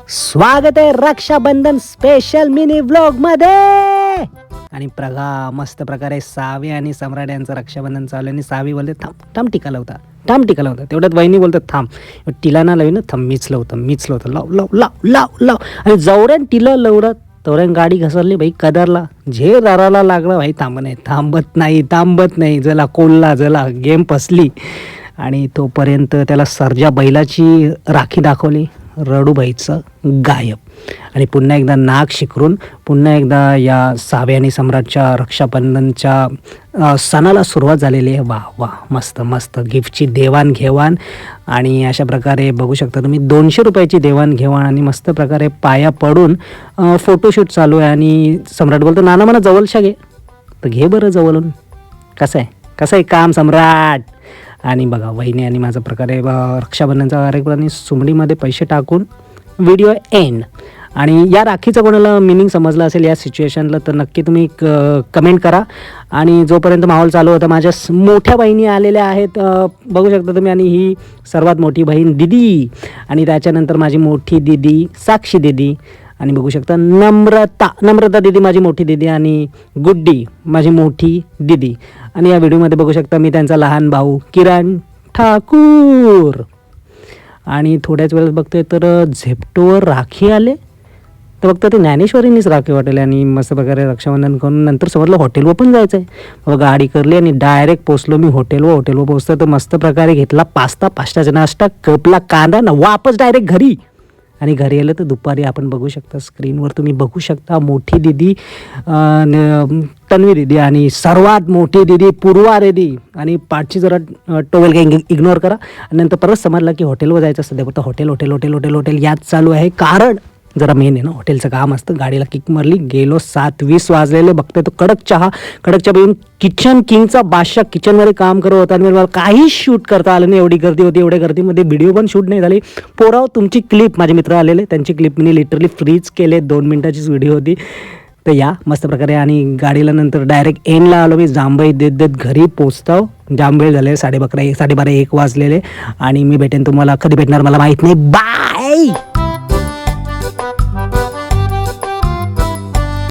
स्वागत आहे Rakshabandhan special mini vlog मध्ये. आणि मस्त प्रकारे सावी आणि सम्राट यांचं रक्षाबंधन चालू आणि सावी बोलते थांब थांब टिका लावता तेवढ्यात वहिनी बोलतात थांब टिला ना लावी ना थांब मीच लावतं लाव लाव लाव लाव लाव आणि जवळ्यान टिला लवडत तोऱ्यान गाडी घसरली भाई कदरला झे दाराला लागला भाई थांबत नाही जला कोल्ला जला गेम फसली आणि तोपर्यंत त्याला सर्जा बैलाची राखी दाखवली. रडूबाईचं गायब आणि पुन्हा एकदा नाक शिकरून पुन्हा एकदा या सावे आणि सम्राटच्या रक्षाबंधनच्या सणाला सुरुवात झालेली आहे. वा वा मस्त मस्त गिफ्टची देवाणघेवाण आणि अशा प्रकारे बघू शकता तुम्ही 200 रुपयाची देवाणघेवाण आणि मस्त प्रकारे पाया पडून फोटोशूट चालू आहे. आणि सम्राट बोलतो नाना मला जवळशा घे तर घे बरं जवळून. कसं आहे काम सम्राट. आणि बघा वहिनी आणि माझा प्रकारे रक्षाबंधनचा कार्यक्रम सुमडीमध्ये पैसे टाकून व्हिडिओ एंड. आणि या राखीचं कोणाला मिनिंग समजलं असेल या सिच्युएशनला तर नक्की तुम्ही कमेंट करा. आणि जोपर्यंत माहोल चालू होता माझ्या मोठ्या बहिणी आलेल्या आहेत बघू शकता तुम्ही. आणि ही सर्वात मोठी बहीण दिदी आणि त्याच्यानंतर माझी मोठी दिदी साक्षी दिदी आणि बघू शकता नम्रता दिदी माझी मोठी दिदी आणि गुड्डी माझी मोठी दिदी. आणि या व्हिडिओमध्ये बघू शकता मी त्यांचा लहान भाऊ किरण ठाकूर. आणि थोड्याच वेळेस बघतोय तर झेप्टोवर राखी आले तर फक्त ते ज्ञानेश्वरीनीच राखी वाटेल. आणि मस्त प्रकारे रक्षाबंधन करून नंतर समजलं हॉटेलवर पण जायचं आहे. मग गाडी करली आणि डायरेक्ट पोचलो मी हॉटेलवर पोचतो तर मस्त प्रकारे घेतला पास्ताचा नाश्ता कपला कांदा ना वापस डायरेक्ट घरी. आणि घरी आलं तर दुपारी आपण बघू शकता स्क्रीनवर तुम्ही बघू शकता मोठी दिदी तन्वी दिदी आणि सर्वात मोठी दिदी पूर्वा दिदी आणि पाठची जरा टोवेल काही इग्नोर करा. आणि नंतर परत समजलं की हॉटेलवर जायचं असतं फक्त हॉटेल याच चालू आहे. कारण जरा मेन आहे ना हॉटेलचं काम असतं. गाडीला किक मारली गेलो 7:20 वाजलेले बघते तो कडक चहा पिऊन किचन किंगचा बादशाह किचनमध्ये काम करत होता. आणि मला काहीच शूट करता आलं नाही. एवढी गर्दी होती एवढ्या गर्दीमध्ये व्हिडिओ पण शूट नाही झाली. पोराव तुमची क्लिप माझे मित्र आलेले त्यांची क्लिप मी लिटरली फ्रीज केले 2 मिनिटाचीच व्हिडिओ होती. तर या मस्त प्रकारे आणि गाडीला नंतर डायरेक्ट एनला आलो मी. जांभई देत घरी पोचतो. जांभई झाले 12:30 1 वाजलेले. आणि मी भेटेन तुम्हाला कधी भेटणार मला माहीत नाही. बाय.